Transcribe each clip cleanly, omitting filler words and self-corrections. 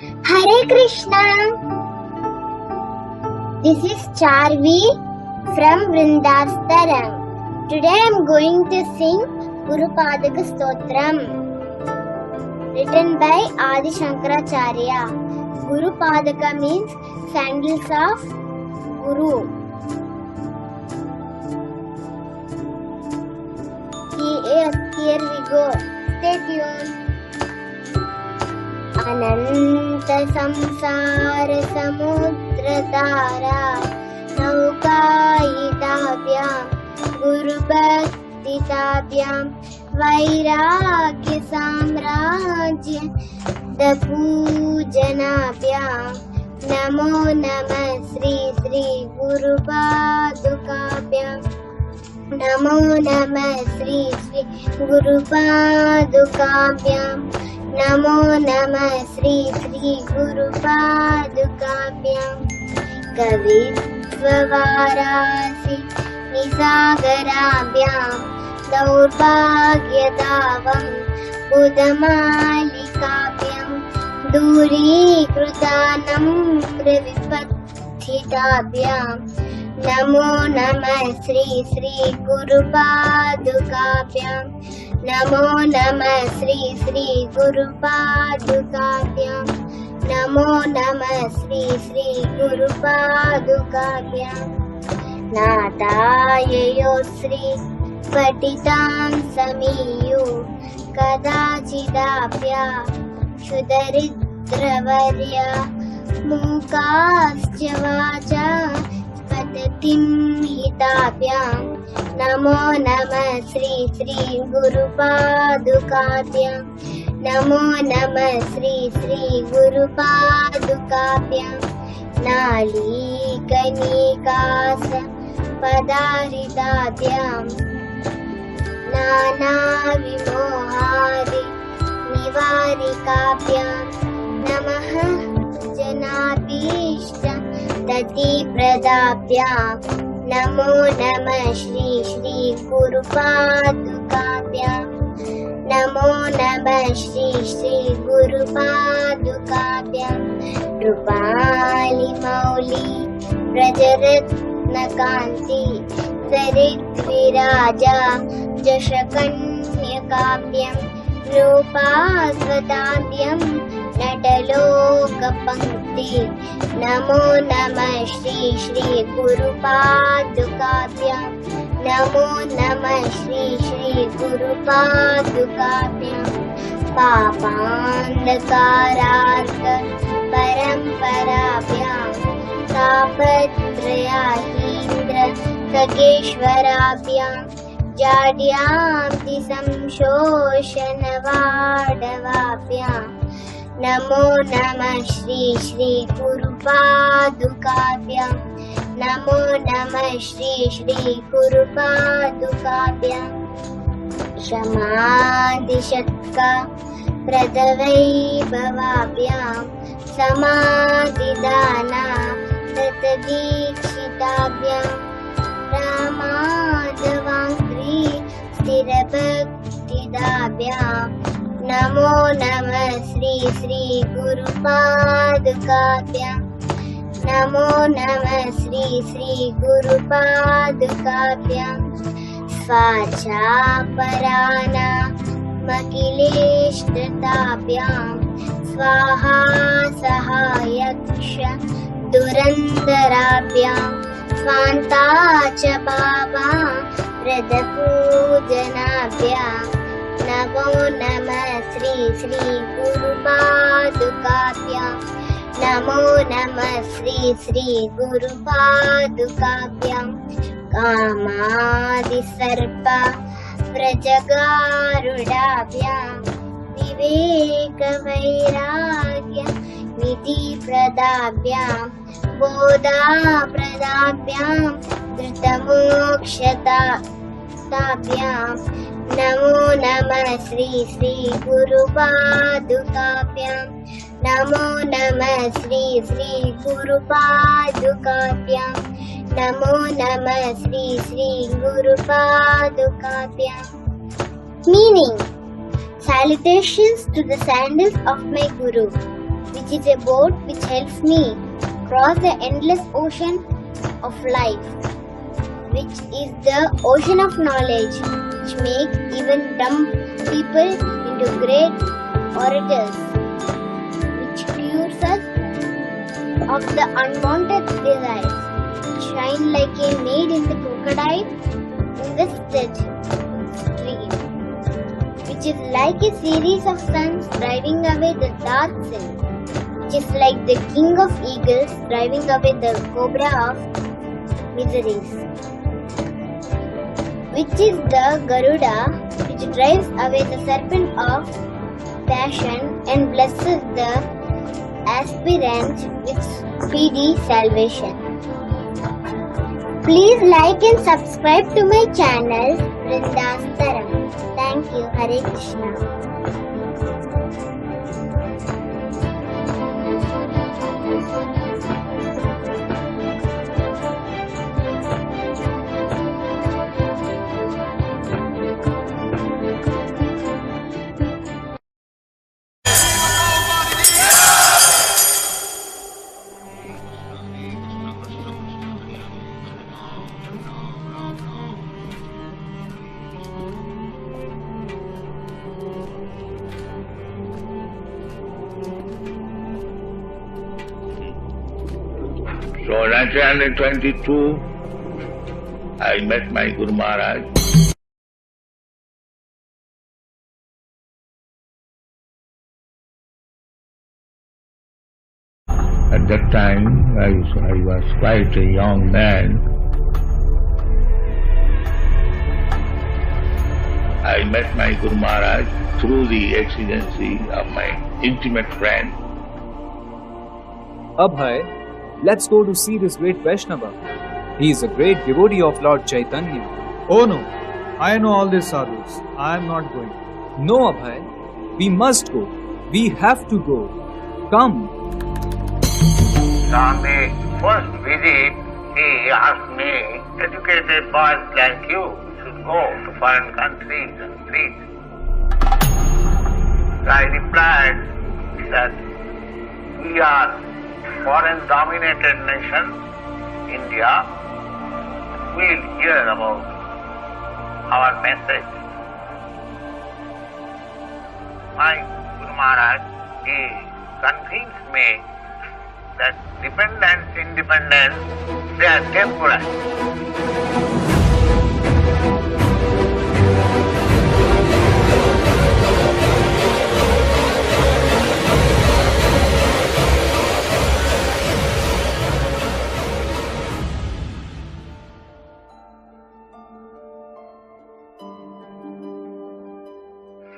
Hare Krishna. This is Charvi from Vrindastaram. Today I am going to sing Guru Padaka Stotram, written by Adi Shankaracharya. Guru Padaka means sandals of Guru. Here we go. Stay tuned. अनंत संसार समुद्र तारा नौकायिताभ्यां गुरुभक्तिताभ्यां वैराग्य साम्राज्य पूजनाभ्यां नमो नमः श्री श्री गुरुपादुकाभ्यां नमो नमः श्री श्री गुरुपादुकाभ्यां नमो नमः श्री श्री गुरुपादुकाभ्यां कवित्ववारासि निसागराभ्यां दौर्भाग्यदावं बुधमालिकाभ्यां दूरीकृतानं प्रविपत्थिताभ्यां नमो नमः श्री श्री गुरुपादुकाभ्यां नमो नमः श्री श्री गुरुपादुकाभ्यां नमो नमः श्री श्री गुरुपादुकाभ्यां नाथाययो श्री पठितां समीयु कदाचिदाभ्या क्षुदरिद्रवर्य मूकाश्च वाचा पततिं हिताभ्यां नमो नमः श्री श्री गुरुपादुकाभ्यां नमो नमः श्री श्री गुरुपादुकाभ्यां नालीकनिकास पदारिताभ्यां नानाविमोहादि निवारिकाभ्यां नमः जनाभीष्ट दतिप्रदाभ्यां नमो नमः श्री श्री गुरुपादुकाभ्यां नमो नमः श्री श्री गुरुपादुकाभ्यां कृपालिमौलि व्रजरत्नकान्ति सरिद्विराजा जशकन्यकाभ्यां रूपास्वदाभ्यां नटलोकपङ्क्ति नमो नमः श्री श्री गुरुपादुकाभ्यां नमो नमः श्री श्री गुरुपादुकाभ्यां पापान्धकारार्क परम्पराभ्यां तापत्रयाहीन्द्र खगेश्वराभ्यां जाड्यान्ति संशोषणवाडवाभ्यां नमो नमः श्री श्री गुरुपादुकाभ्यां नमो नमः श्री श्री गुरुपादुकाभ्यां क्षमादिशतका प्रदवैभवाभ्यां समाधिदाना दत्तदीक्षिताभ्यां रामादवाङ्घ्रि स्थिरभक्तिदाभ्यां नमो नमः श्री श्री गुरुपादुकाभ्यां नमो नमः श्री श्री गुरुपादुकाभ्यां स्वाचापराना मकिलेष्टताभ्यां स्वाहा सहायक्ष दुरन्दराभ्यां स्वान्ता च बाबा व्रतपूजनाभ्यां नमो नमः श्री श्री गुरुपादुकाभ्यां नमो नमः श्री श्री गुरुपादुकाभ्यां कामादिसर्प व्रजगारुडाभ्यां विवेकवैराग्य निधिप्रदाभ्यां बोधाप्रदाभ्यां धृतमोक्षताभ्यां नमो नमः श्री श्री गुरुपादुकाभ्यां नमो नमः श्री श्री गुरुपादुकाभ्यां नमो नमः Shri Shri गुरुपादुकाभ्यां Meaning: Salutations to the sandals of my Guru. which is a boat which helps me cross the endless ocean of life, which is the ocean of knowledge, which makes even dumb people into great orators, which cures us of the unwanted desires, which shine like a maid in the crocodile in the stream, which is like a series of suns driving away the dark sin, which is like the king of eagles driving away the cobra of miseries, which is the Garuda, which drives away the serpent of passion and blesses the aspirant with speedy salvation. Please like and subscribe to my channel, Vrinda's Taram. Thank you. Hare Krishna. So 1922, I met my Guru Maharaj. At that time, I was quite a young man. I met my Guru Maharaj through the exigency of my intimate friend. Abhay, let's go to see this great Vaishnava. He is a great devotee of Lord Chaitanya. Oh no, I know all these sadhus. I am not going. No, Abhay, we must go. We have to go. Come. On the first visit, he asked me, educated boys like you should go to foreign countries and preach. I replied that we are foreign-dominated nation, India. We'll hear about our message. My Guru Maharaj, he convinced me that dependence, independence, they are temporary.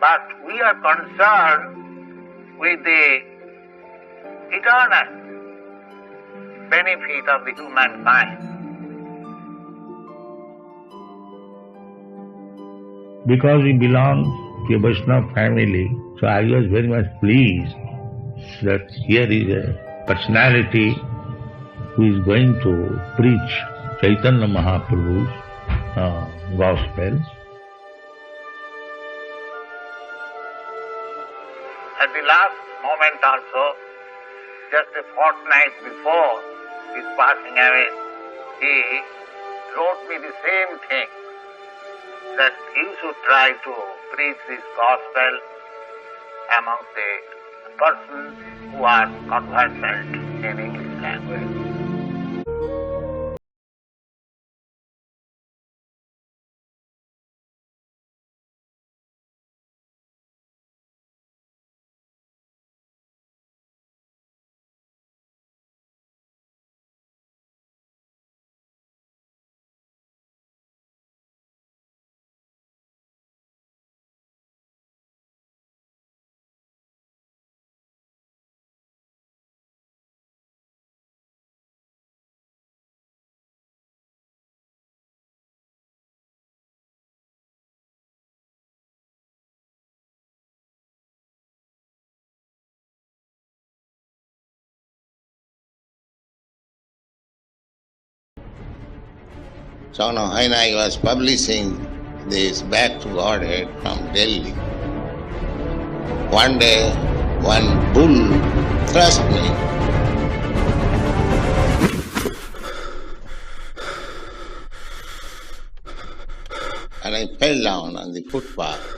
But we are concerned with the eternal benefit of the humankind. Because he belongs to a Vaishnava family, so I was very much pleased that here is a personality who is going to preach Chaitanya Mahaprabhu's gospel. At the last moment also, just a fortnight before his passing away, he wrote me the same thing, that he should try to preach this gospel among the persons who are conversant in English language. So now when I was publishing this Back to Godhead from Delhi, one day one bull thrust me. And I fell down on the footpath.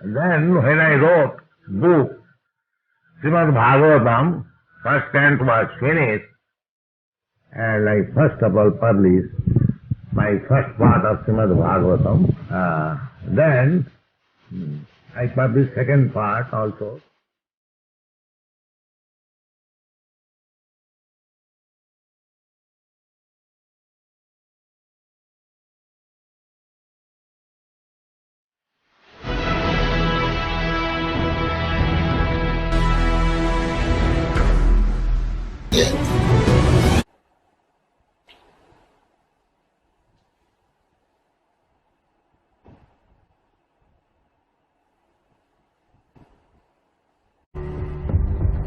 Then when I wrote book, Srimad Bhagavatam, first canto was finished, and I first of all published my first part of Srimad Bhagavatam. Then I published second part also.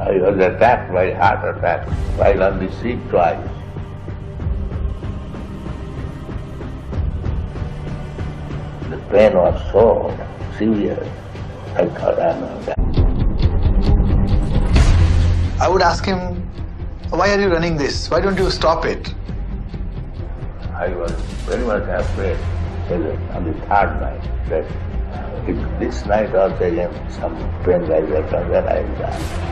I was attacked by heart attack while on the sea twice. The pain was so severe, I thought I'm not dead. I would ask him, why are you running this? Why don't you stop it? I was very much afraid on the third night that if this night also again some pain like that comes, then I will die.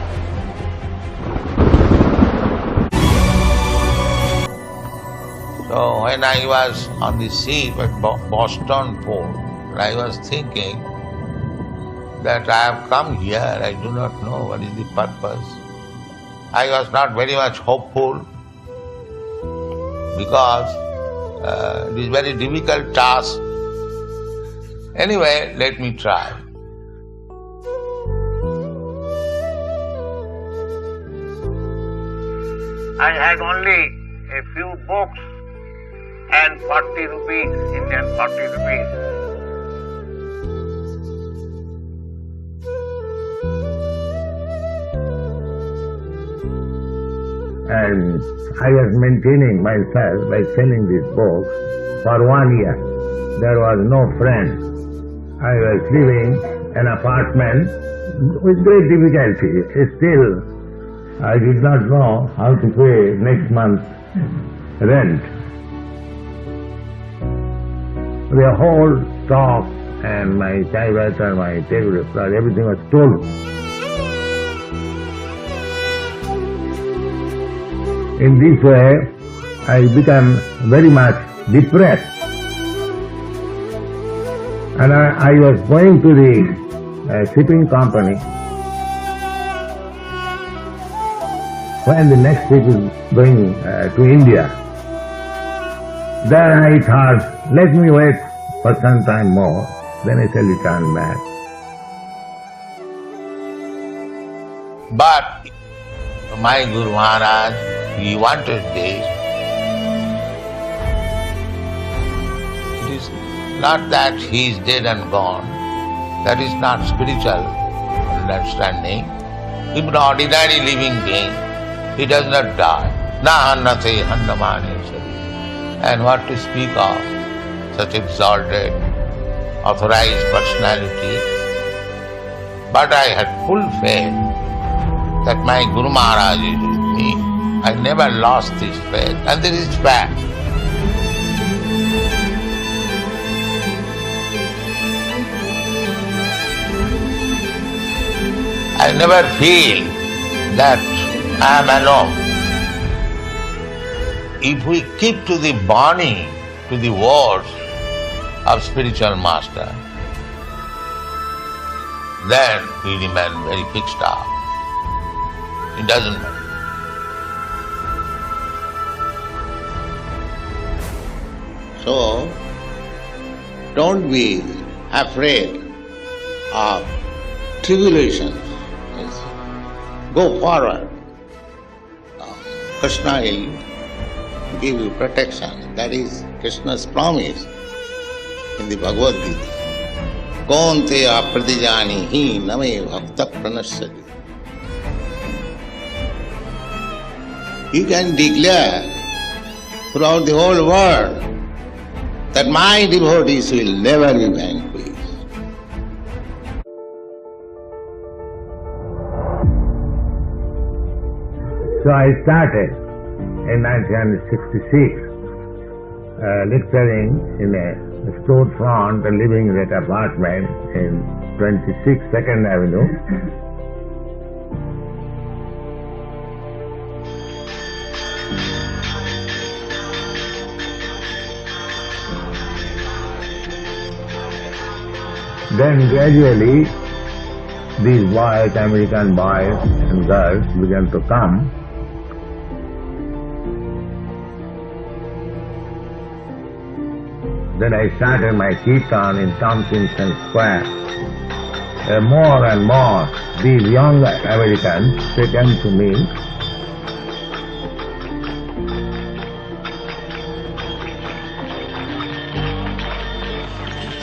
So when I was on the sea at Boston Port, I was thinking that I have come here, I do not know what is the purpose. I was not very much hopeful because it is very difficult task. Anyway, let me try. I had only a few books and 40 rupees, Indian 40 rupees. And I was maintaining myself by selling these books for 1 year. There was no friend. I was living in an apartment with great difficulty. Still, I did not know how to pay next month's rent. The whole stock and my typewriter, my telegraph, everything was stolen. In this way, I became very much depressed. And I was going to the shipping company when the next ship is going to India. Then I thought, let me wait for some time more, then I shall return back. But my Guru Maharaj, he wanted this. It is not that he is dead and gone. That is not spiritual understanding. Even an ordinary living being, he does not die. Na annate annamane sari. And what to speak of such exalted, authorized personality. But I had full faith that my Guru Maharaj is with me. I never lost this faith, and this is fact. I never feel that I am alone. If we keep to the Bani, to the words of spiritual master, then we remain very fixed up. It doesn't matter. So, don't be afraid of tribulations. Go forward. Krishna will give you protection. That is Krishna's promise in the Bhagavad Gita. Kaunteya pratijanihi name bhakta pranashyati. You can declare throughout the whole world that my devotees will never be vanquished. So I started in 1966 lecturing in a storefront and living in that apartment in 26 2nd Avenue. Then gradually these boys, American boys and girls began to come. Then I started my kirtan in Tompkinson Square. More and more these young Americans, they came to me.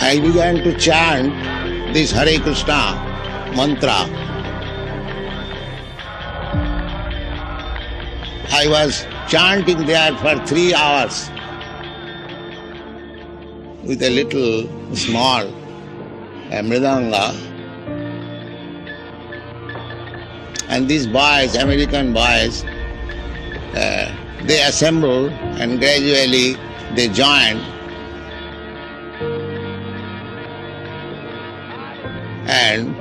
I began to chant this Hare Krishna mantra. I was chanting there for 3 hours with a little small mridanga. And these boys, American boys, they assembled and gradually they joined. And